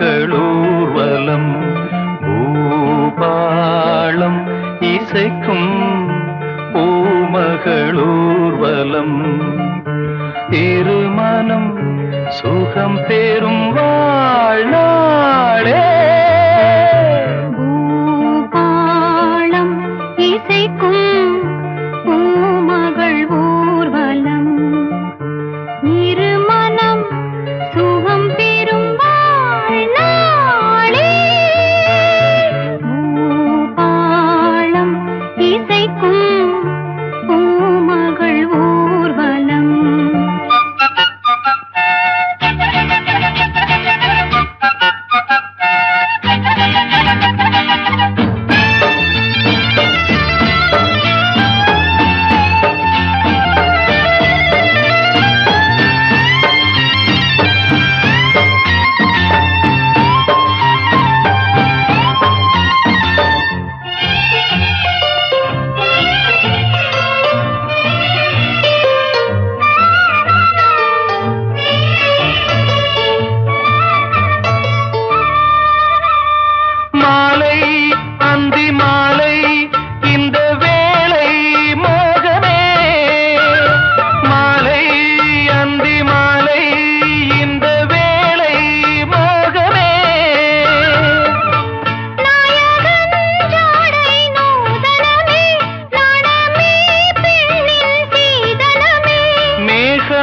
பூமகளூர்வலம் பூபாளம் இசைக்கும் பூமகளூர்வலம் திருமணம் சுகம் பெறும் வாழ்நாளே பூபாளம் இசைக்கும் பூமகள் ஊர்வலம் இருமனம் சுகம் பெறும் வாழ்நாளே பூபாளம் இசைக்கும் பூமகள் ஊர்வலம்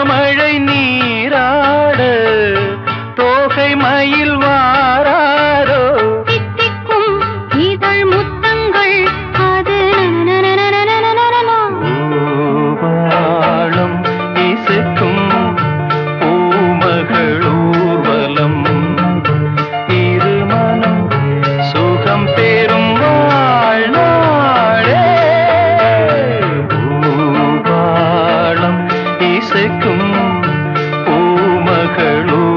மழை நீராட தோகை மயில் வாராரோ தித்திக்கும் இதழ் முத்தங்கள் அது பூபாளம் இசைக்கும் பூமகளூர்வலம் இருமனம் சுகம் பெறும் வாழ்நாளே பூபாளம் இசைக்கும் பூமகளூர்வலம்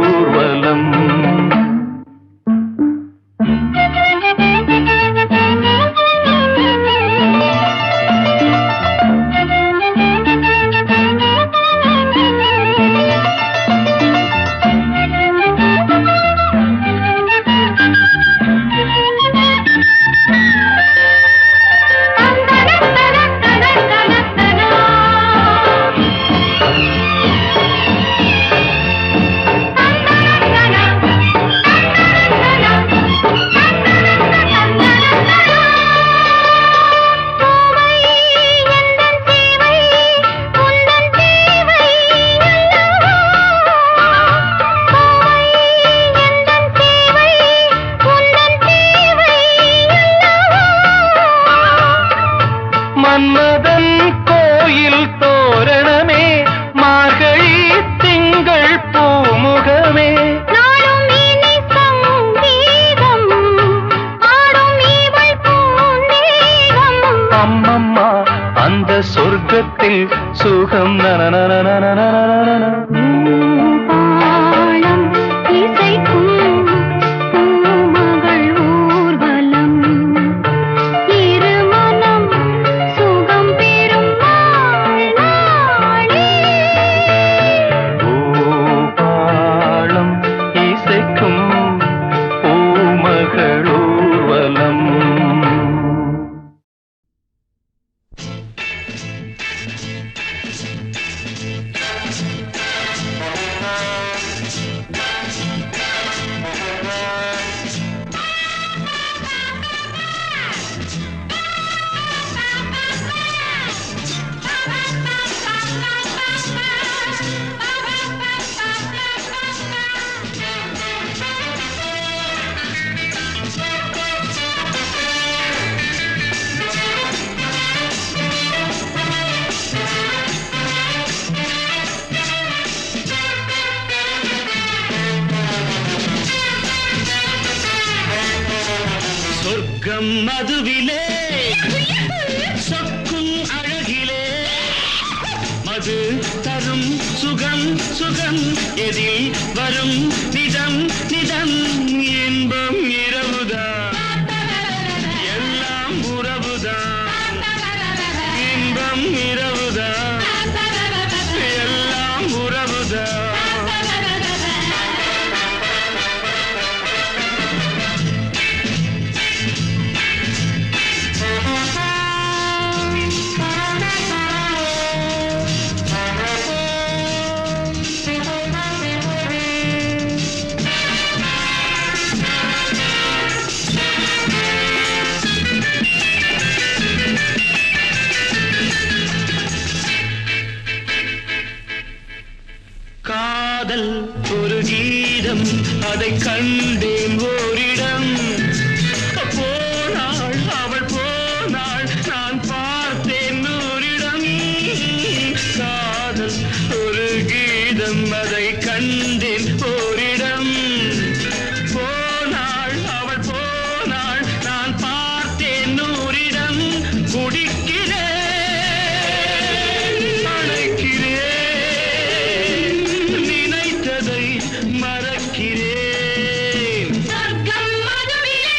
மன்மதன் கோயில் தோரணமே மார்கழி திங்கள் பூமுகமே நாளும் இனி சங்கீதம் ஆடும் இவள் பூந்தேகம் அம்மம்மா அந்த சொர்க்கத்தில் சுகம் நனநனநனநனநன பூபாளம் இசைக்கும் பூமகள் ஊர்வலம் இருமனம் சுகம் பெறும் வாழ்நாளே பூபாளம் இசைக்கும் பூமகளூர்வலம் சொர்க்கம் மதுவிலே சொக்கும் அழகிலே மது தரும் சுகம் சுகம் எதில் வரும் நிதம் நிதம் இன்பம் இரவுதான் எல்லாம் உறவுதான் இன்பம் இரவுதான் எல்லாம் உறவுதான் கீதம் அதை கண்டேன் ஓரிடம் போனாள் அவள் போனாள் நான் பார்த்தேன் நூறிடம் காதல் ஒரு கீதம் அதை கண்டேன் ஓரிடம் போனாள் அவள் போனாள் நான் பார்த்தேன் நூறிடம் குடிக்கிறேன் அழைக்கிறேன் நினைத்ததை மறக்கிறேன் சொர்க்கம் மதுவிலே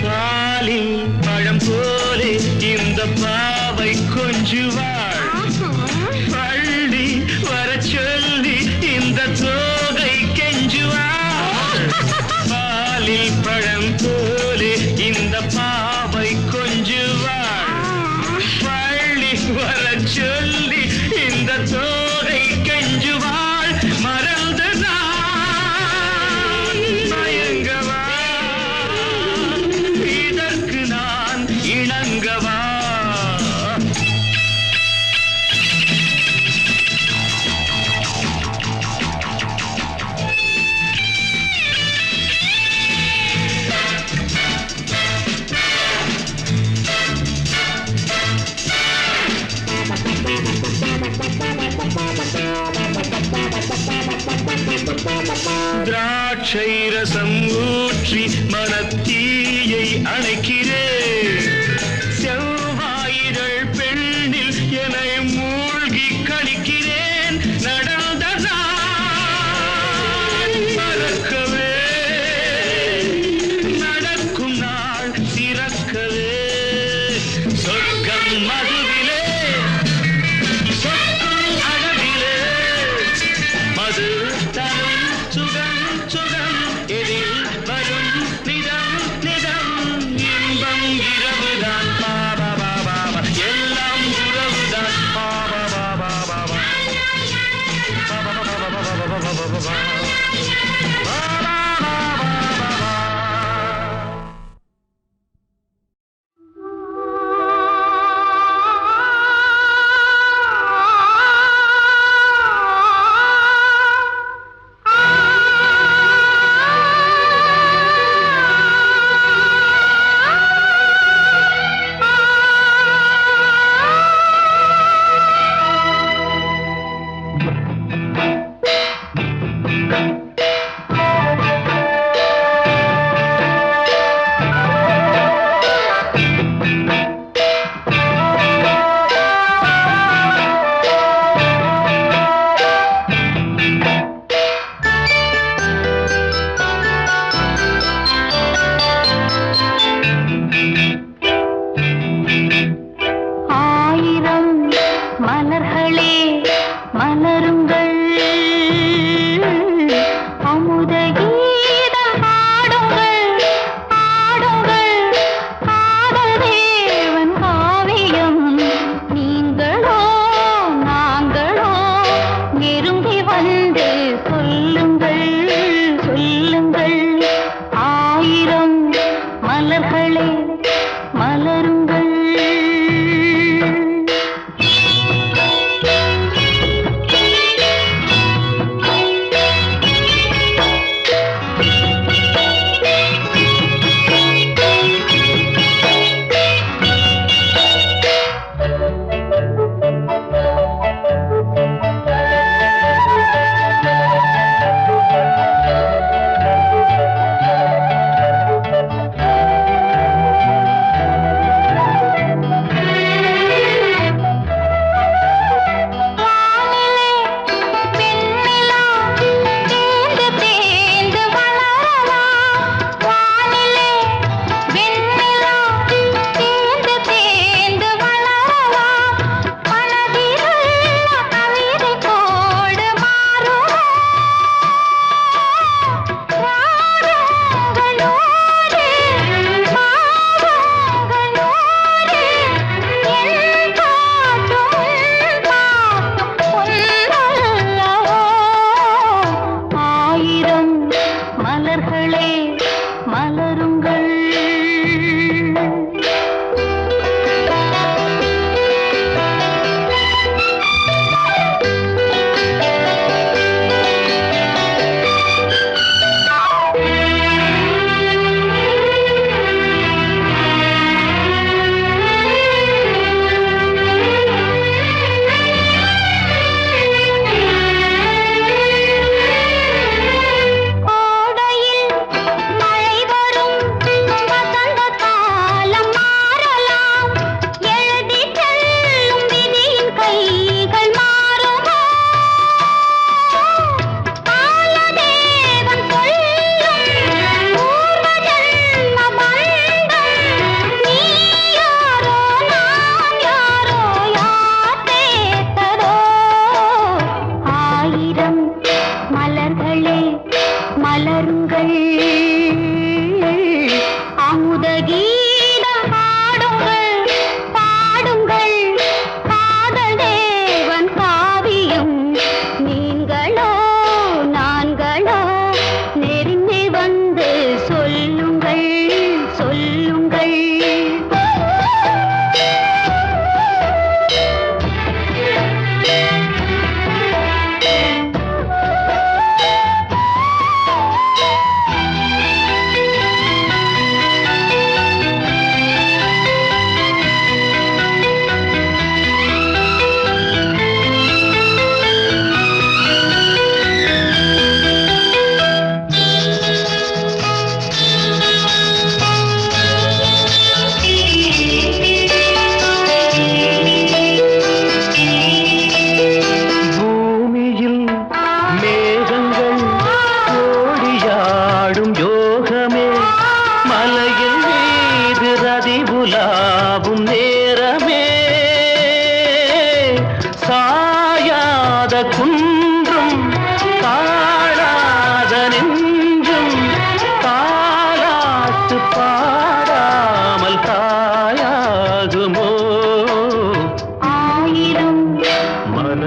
பாலில் பழம் போலே இந்த பாவை கொஞ்சுவாள் பள்ளி வர சொல்லி இந்த தோகை கெஞ்சுவாள் பாலில் பழம் போலே இந்த பாவை கொஞ்சுவாள் பள்ளி வர சொல்லி இந்த தோகை கெஞ்சுவாள் மறந்து நான் மயங்கவா இதற்கு நான் இணங்கவா திராட்சை ரசம் ஊற்றி மனத்தீயை அணைக்கிறேன் செவ்வாயிரள் பெண்ணில் என்னை மூழ்கி கழிக்கிறேன் நடந்த நாள் மறக்கவே நடக்கும் நாள் சிறக்கவே சொர்க்கம் மதுவிலே சொர்க்கம் அழகிலே மது தரும் சுகம் சுகம் எதில் வரும் நிதம் நிதம் இன்பம் இரவுதான் பாபா பாபா எல்லாம் உறவுதான் பாபா பாபா பாபா ஆயிரம் மலர்களே மலருங்கள் அமுத கீதம் பாடுங்கள் பாடுங்கள் காதல் தேவன் காவியம் நீங்களோ நாங்களோ நெருங்கி வந்து சொல்லுங்கள் சொல்லுங்கள் ஆயிரம் மலர்களே மலருங்கள்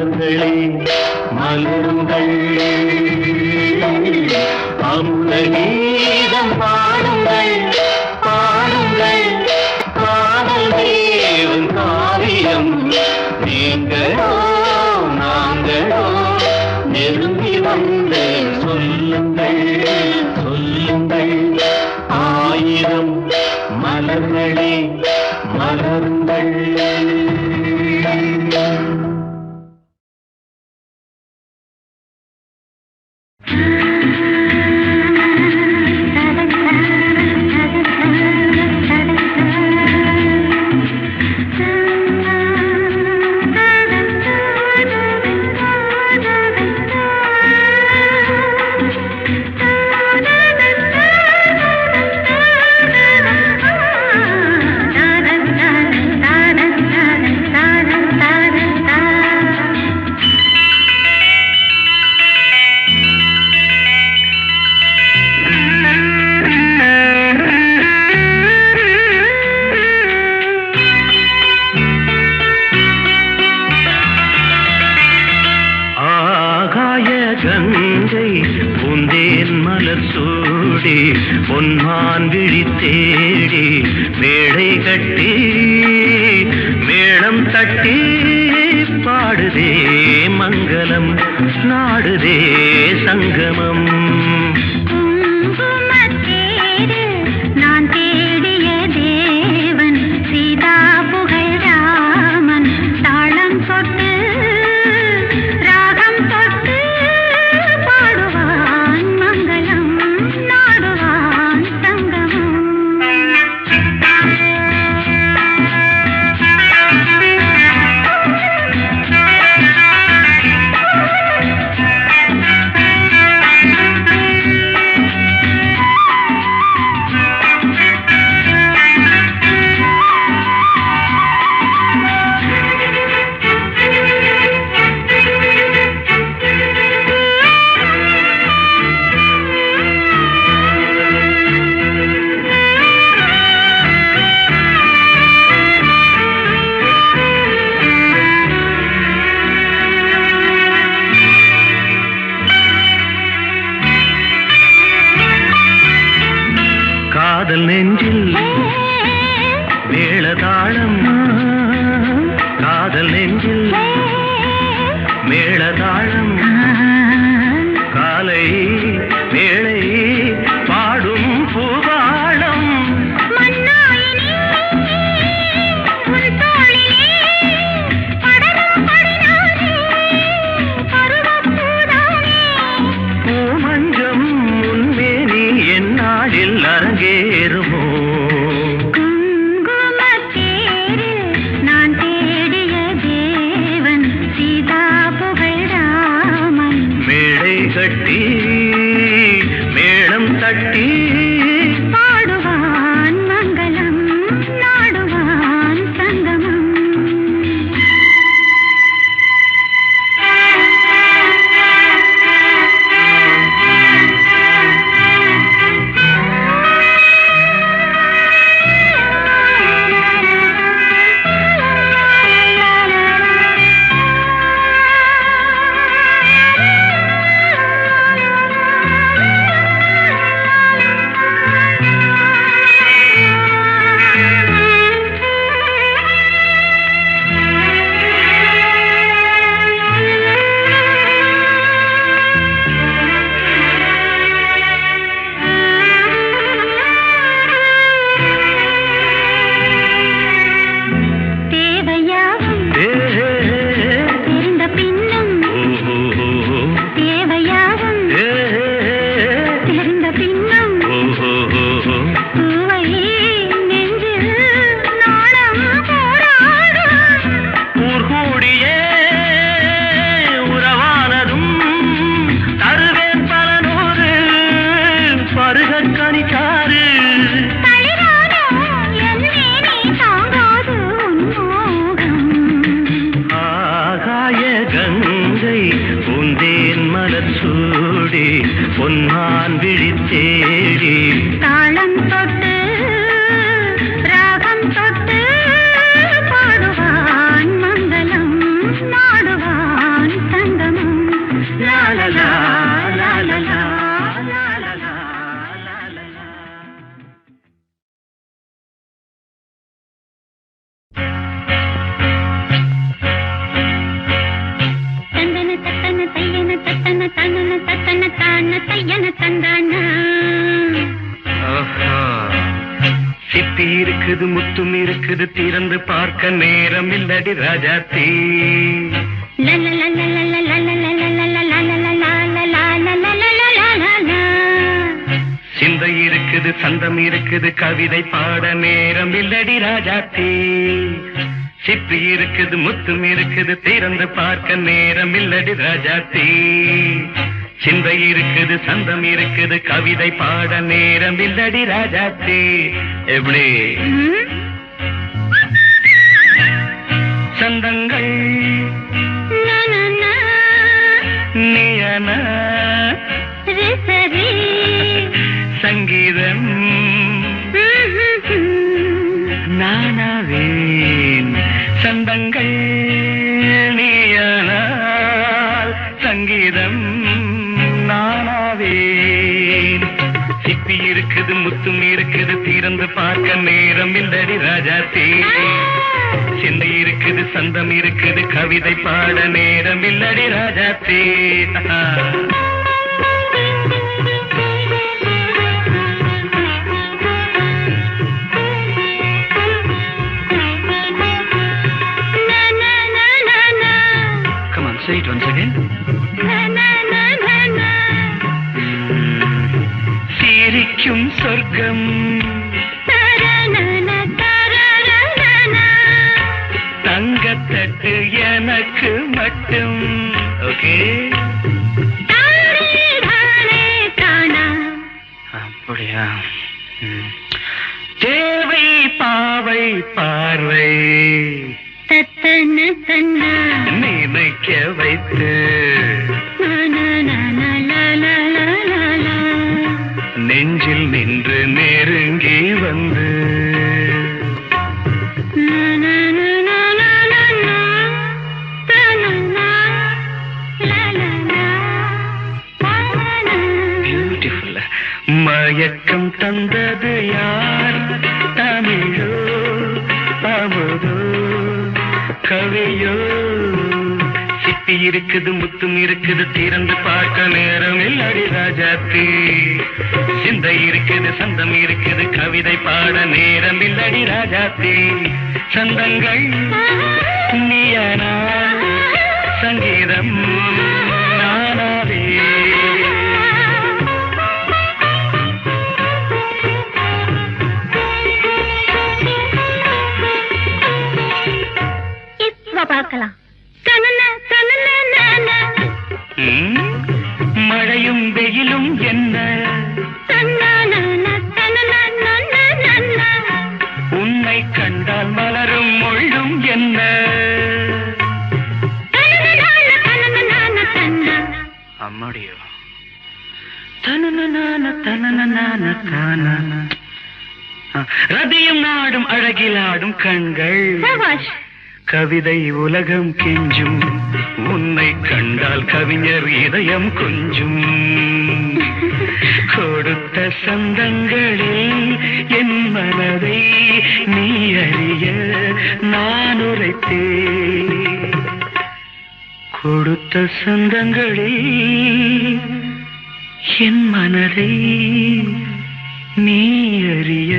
மலர்களே மலருங்கள் அமுத கீதம் பாடுங்கள் பாடுங்கள் காதல் தேவன் காவியம் நீங்களோ நாங்களோ நெருங்கி வந்து சொல்லுங்கள் சொல்லுங்கள் ஆயிரம் மலர்களே மலருங்கள் பொன்மான் விழி தேடி மேடை கட்டி மேளம் தட்டி பாடுதே மங்களம் நாடுதே சங்கமம் நான் தேடிய தேவன் சீதா புகழ் ராமன் தாளம் சொட்டு ராகம் தொட்டு பாடுவான் மங்களம் நாடுவான் சங்கமம் காதல் நெஞ்சில் மேளதாளம் காதல் நெஞ்சில் மேளதாளம் காலை வேளை பாடும் பூபாளம் பூமஞ்சம் முன்மேனி என்னாளில் அரங்கேறுமோ நான் தேடிய தேவன் சீதா புகழ் ராமன் மேடை கட்டி மேளம் தட்டி பாடுவான் மங்களம் நாடுவான் சங்கமம் பொன்மான் விழி தேடி தாளம் தொட்டு ராகம் தொட்டு பாடுவான் மங்களம் நாடுவான் இருக்குது திறந்து பார்க்க நேரம் இல்லடி ராஜாத்தி. சிந்தை இருக்குது சந்தம் இருக்குது கவிதை பாட நேரம் இல்லடி ராஜாத்தி. சிப்பி இருக்குது முத்தும் இருக்குது திறந்து பார்க்க நேரம் இல்லடி ராஜாத்தி. சிந்தை இருக்குது சந்தம் இருக்குது கவிதை பாட நேரம் இல்லடி ராஜாத்தி. எப்படி சந்தங்கள் நீயன சங்கீதம் நானாவேன். சந்தங்கள் நீயானால் சங்கீதம் நானாவேன். சிப்பி இருக்குது முத்தும் இருக்குது திறந்து பார்க்க நேரம் இல்லடி ராஜாத்தி. சிந்தை இருக்குது சந்தம் இருக்குது கவிதை பாட நேரம் இல்லடி Rajathi. Say it once again. சிரிக்கும் சொர்க்கம் தங்கத்தட்டு எனக்கு மட்டும். ஓகே அப்படியா? தேவை பாவை பார்வை நினைக்க வைத்து நெஞ்சில் நின்று நெருங்கி வந்து பியூட்டிஃபுல். மயக்கம் தந்தது யார்? தமிழோ அமுதோ கவியோ? சிப்பி இருக்குது முத்தும் இருக்குது திறந்து பார்க்க நேரம் இல்லடி ராஜாத்தி. சிந்தை இருக்குது சந்தம் இருக்குது கவிதை பாட நேரம் இல்லடி ராஜாத்தி. சந்தங்கள் நீயனா சங்கீதம் நானாவே. பார்க்கலாம். மழையும் வெயிலும் என்ன உன்னை கண்டால் மலரும் மொழியும் என்ன? அம்மாடியோ ரதியும் நாடும் அழகிலாடும் கண்கள் கவிதை உலகம் கெஞ்சும். உன்னை கண்டால் கவிஞர் இதயம் கொஞ்சும். கொடுத்த சந்தங்களில் என் மனதை நீ அறிய நான் உரைத்தேன். கொடுத்த சந்தங்களில் என் மனதை நீ அறிய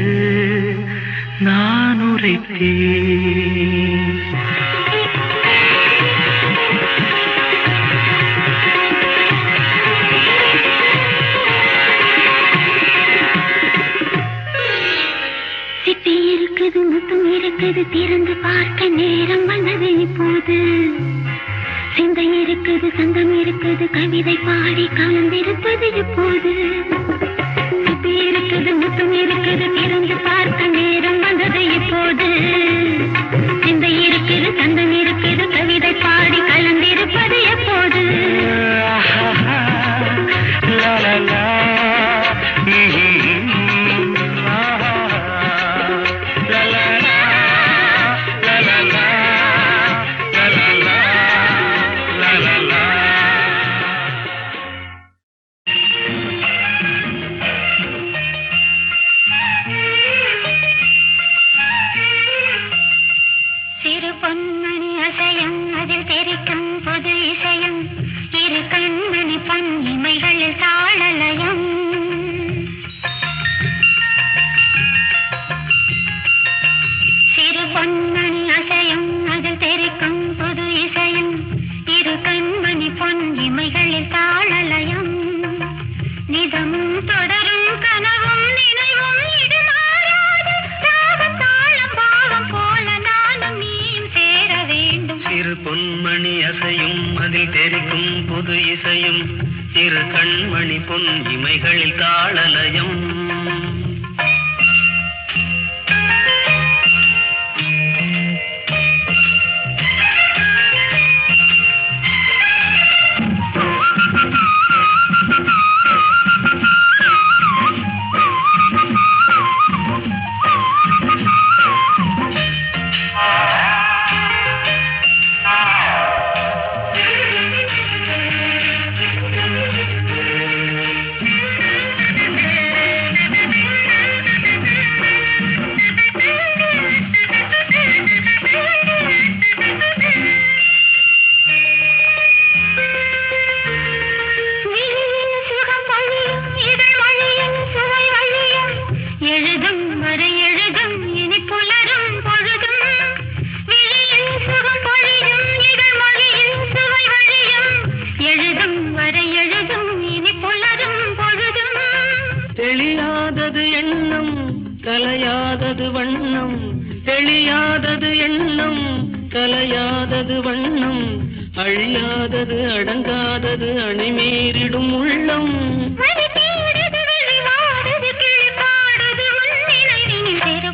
நான் உரைத்தேன். சிப்பி இருக்குது முத்தும் இருக்குது திறந்து பார்க்க நேரம் வந்தது இப்போது. சிந்தை இருக்குது சந்தம் இருக்குது கவிதை பாடி கலந்திருப்பது இப்போது. சிப்பி இருக்குது முத்தும் இருக்குது திறந்து பார்க்க நேரம் வந்தது இப்போது. சிந்தை இருக்குது சந்தம் இருக்குது கவிதை பாடி கலந்திருப்பது எப்போது? மணி அசையும் அதில் தெரிக்கும் புது இசையும் இரு கண்மணி பொன் இமைகளில் தாளலயம் தெளியாதது எண்ணம் கலையாதது வண்ணம் தெளியாதது எண்ணம் கலையாதது வண்ணம் அழியாதது அடங்காதது அணைமீறிடும் உள்ளம்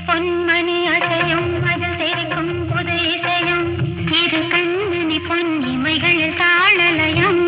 பொன்மணி அசையும் அதில் தெரிக்கும் புது இசையும் இரு கண்மணி பொன் இமைகளில் தாளலயம்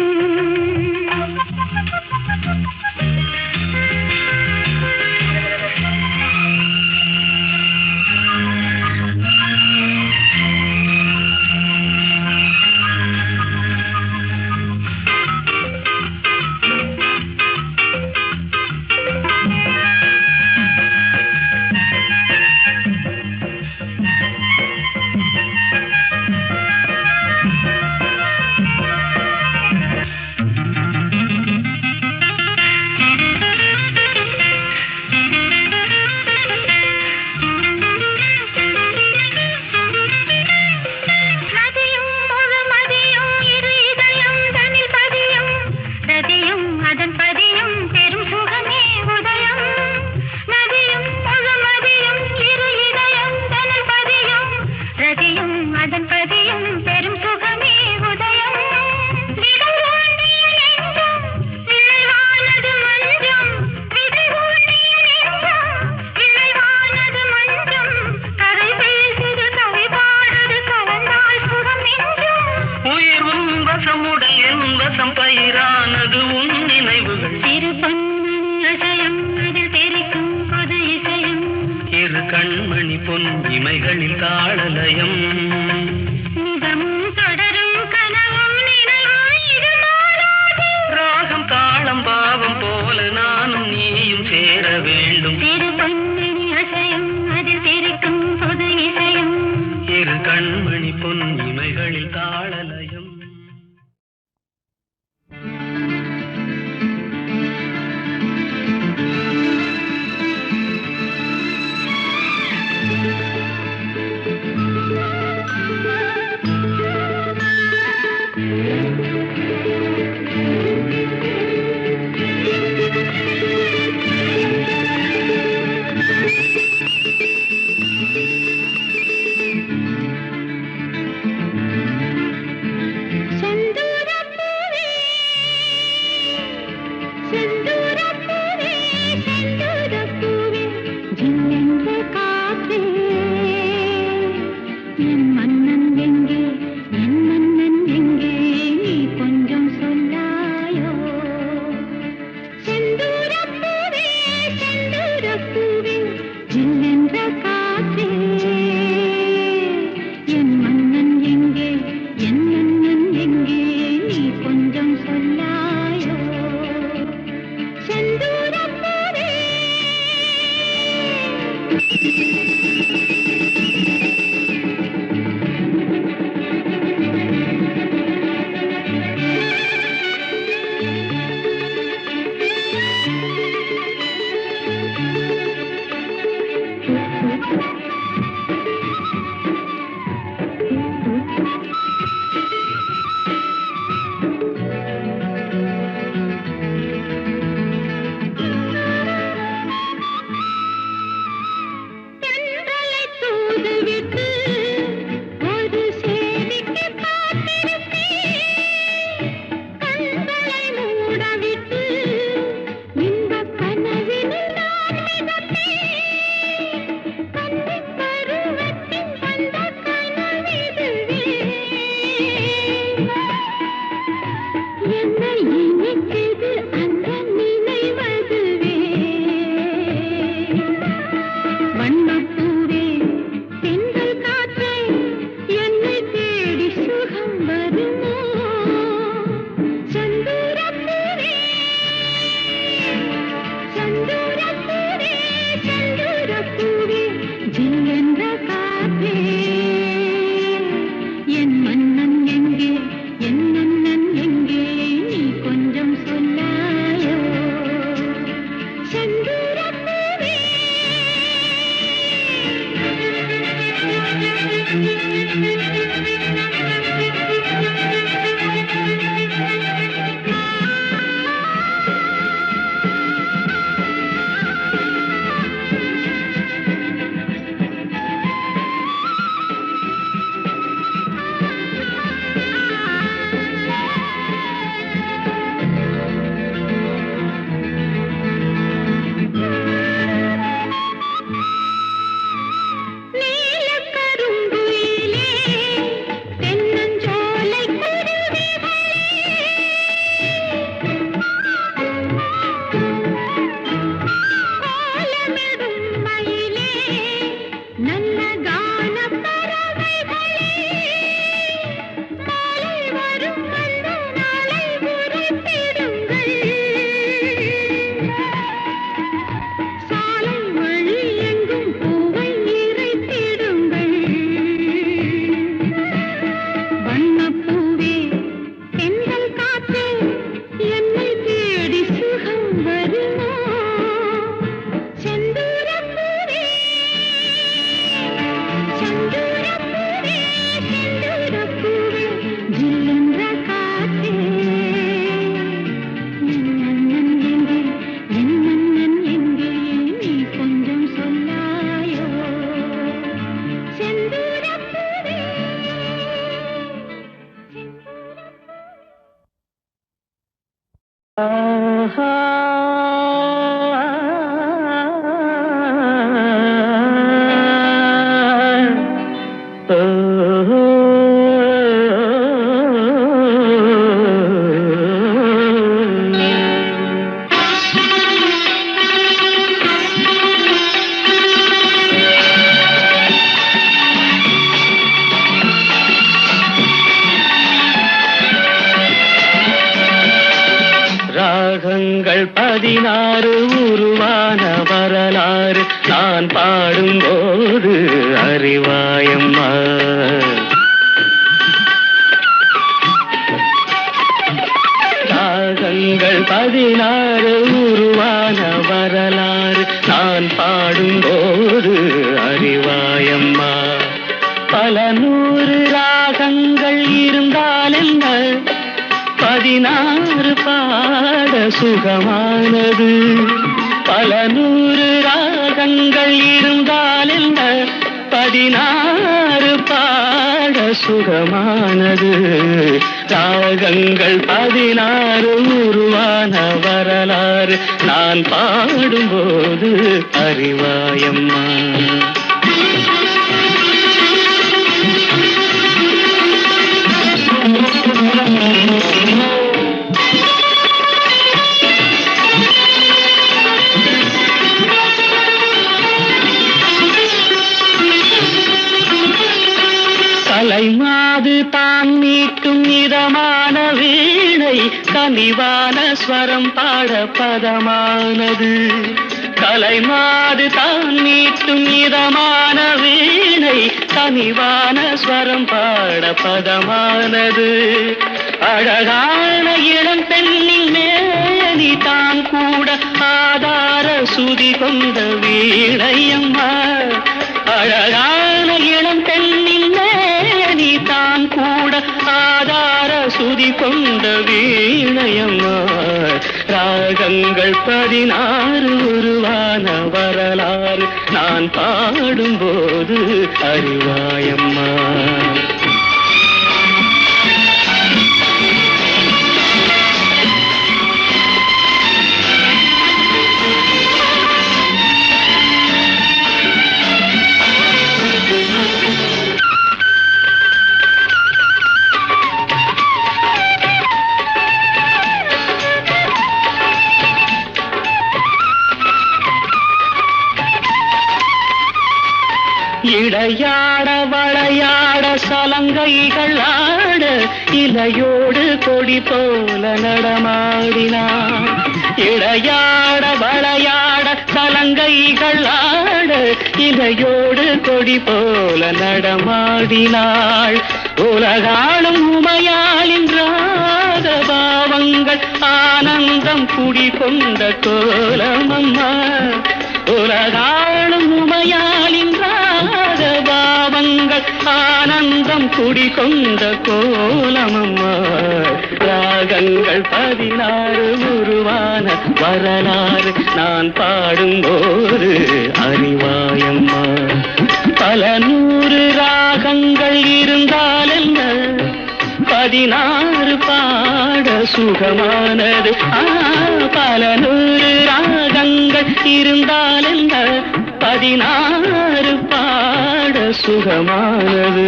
பயிரானது உன் நினைவுகள் இரு பொன்மணி அசையும் அதில் தெரிக்கும் புது இசையும் இரு கண்மணி பொன் இமைகளில் தாளலயம் நிதமும் தொடரும் கனவும் நினைவும் ராகம் தாளம் பாவம் போல நானும் நீயும் சேர வேண்டும் இரு பொன்மணி அசையும் அதில் தெரிக்கும் புது இசையும் இரு கண்மணி பொன் இமைகளில் தாளலயம் ராகங்கள் 16 உருவான வரலாறு நான் பாடும்போது அறிவாயம்மா. ராகங்கள் 16 உருவான வரலாறு நான் பாடும்போது அறிவாயம்மா. பல 100 ராகங்கள் இருந்தால் என்ன, 16 பாட சுகமானது. பல 100 ராகங்கள் இருந்தால் என்ன, 16 பாட சுகமானது. ராகங்கள் 16 உருவான வரலாறு நான் பாடும்போது அறிவாயம்மா. கலைமாது தான் மீட்டும் இதமான வீணை, கனிவான ஸ்வரம் பாட பதமானது. கலைமாது தான் மீட்டும் இதமான வீணை, கனிவான ஸ்வரம் பாட பதமானது. அழகான இளம் பெண்ணின் மேனி தான் கூட ஆதார சுதி கொண்ட வீணையம்மா. அழகான இளம் பெண்ணின் மேனி தான் கூட ஆதார சுதி கொண்ட வீணையம்மா. ராகங்கள் 16 உருவான வரலாறு நான் பாடும்போது அறிவாயம்மா. இடையாட வளையாட சலங்கைகள் ஆட, இலையோடு கொடி போல நடமாடினான். இடையாட வளையாட சலங்கைகள் ஆட, இலையோடு கொடி போல நடமாடினாள். உலகாளும் உமையாளின் ராக பாவங்கள் ஆனந்தம் குடிகொண்ட கோலமம்மா. உலகாளும் உமையாளின் ராக பாவங்கள் ஆனந்தம் குடிகொண்ட கோலமம்மா. ராகங்கள் 16 உருவான வரலாறு நான் பாடும்போது அறிவாயம்மா. பல 100 ராகங்கள் இருந்தால் என்ன, 16 பாட சுகமானது. பல 100 ராகங்கள் இருந்தால் என்ன, 16 பாட சுகமானது.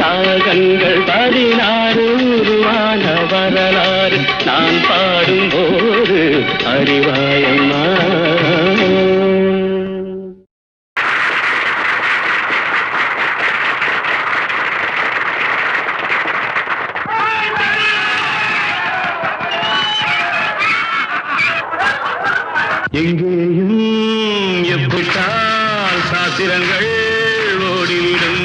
ராகங்கள் 16 உருவான வரலாறு நான் பாடும்போது அறிவாயம்மா. எங்கேயும் எப்பட்டால் சாத்திரங்கள் ஓடிவிடும்.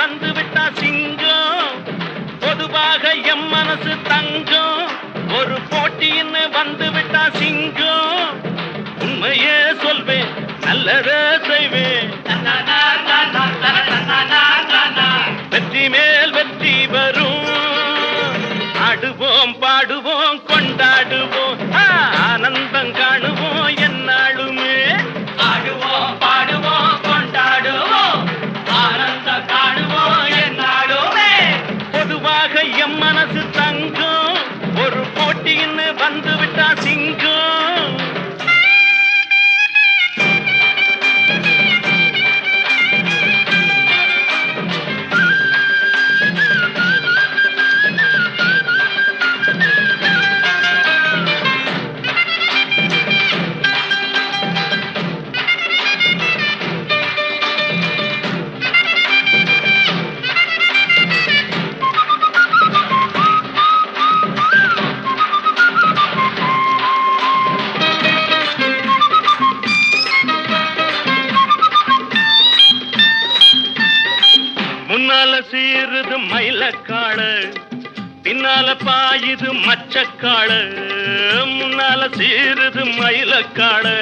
வந்து விட்டா சிங்கம் பொதுவாக எம் மனசு தங்கம் ஒரு போட்டின்னு வந்து விட்டா சிங்கம் உண்மையே சொல்வேன் நல்லதே செய்வேன் வெற்றி மேல் வெற்றி வரும் ஆடுவோம் பாடுவோம் கொண்டாடுவோம் ஆனந்தம் காணுவோம் என்னாலுமே ஆடுவோம் பாடுவோம் கொண்டாடுவோம் ஆனந்தம் காணுவோம் என்னாலுமே பொதுவாக எம் மனசு தங்கம் ஒரு போட்டின்னு வந்து விட்டா சிங்கம் முன்னால சீருது மயிலக்காடு பின்னால பாயுது மச்சக்காடு முன்னால சீருது மயிலக்காடு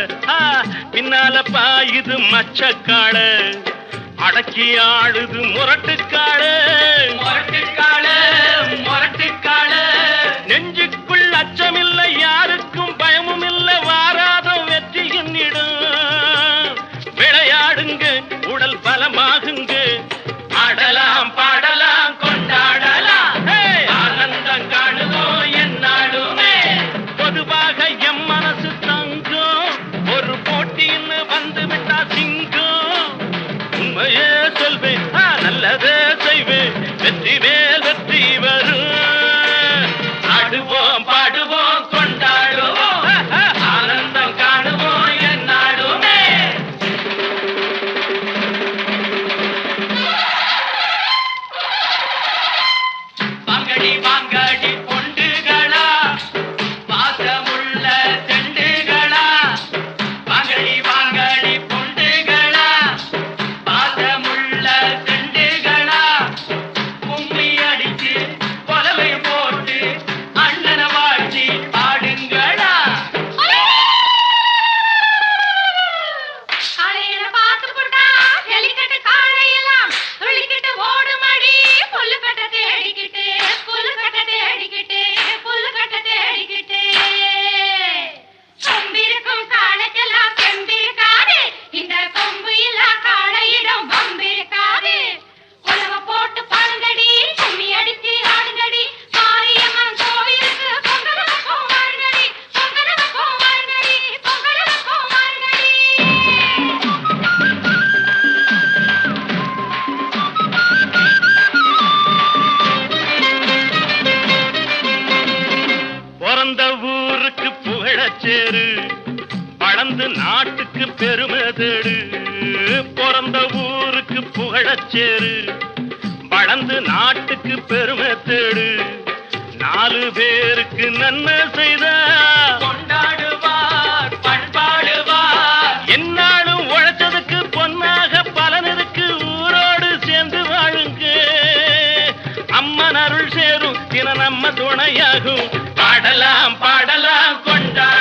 பின்னால பாயுது மச்சக்காடு அடக்கி ஆடுது முரட்டுக்காடு முரட்டுக்காடு முரட்டுக்காடு நெஞ்சுக்குள் அச்சமில்லை யாருக்கும் பயமும் இல்லை வாராதம் வெற்றி என்னிடும் விளையாடுங்க உடல் பலமாகுங்க ஆடலாம் பாடலாம் கொண்டாடலாம் ஆனந்தம் காணுவோம் என்னாலுமே பொதுவாக எம் மனசு தங்கம் ஒரு போட்டின்னு வந்து விட்டா சிங்கம் உண்மையே சொல்வேன் நல்லதே செய்வேன் வெற்றி மேல் வெற்றி வரும் ஆடுவோம் பாடுவோம் கொண்டாடுவோம் ஆனந்தம் காணுவோம் என்னாலுமே வாங்கடி பொண்டுகளா பாசமுள்ள செண்டுகளா வாங்கடி பொண்டுகளா பாசமுள்ள செண்டுகளா கும்மி அடிச்சு கொலவை போட்டு அண்ணனை வாழ்த்தி பாடுங்களா காலையில பார்த்து போட்டா ஜல்லிக்கட்டு காளையெல்லாம் துள்ளிக்கிட்டு ஓடுமடி புல்லுக்கட்டை தேடிக்கிட்டு கொம்பிருக்கும் காளைக்கெல்லாம் செம்பிருக்காது இந்த கொம்பு இல்லா காளையிடம் வம்பிருக்காது உலக போட்டு பாடுங்கடி கும்மி அடிச்சு ஆடுங்கடி மாரியம்மன் கோவிலுக்கு பொங்கல் வைப்போம் வாருங்கடி பொங்கல் வைப்போம் வாருங்கடி பொங்கல் வைப்போம் வாருங்கடி பிறந்த ஊருக்கு புகழச்சேரு வளர்ந்து நாட்டுக்கு பெருமை தேடு பிறந்த ஊருக்கு புகழச்சேரு வளர்ந்து நாட்டுக்கு பெருமை தேடு நாலு பேருக்கு நன்மை செய்த கொண்டாடுவார் பண்பாடுவார் என்னாலும் உழைச்சதுக்கு பொன்னாக பலனருக்கு ஊரோடு சேர்ந்து வாழுங்க அம்மன் அருள் சேரும் தின நம்ம துணையாகும் பாடலாம் பாடலாம் கொண்டாடலாம்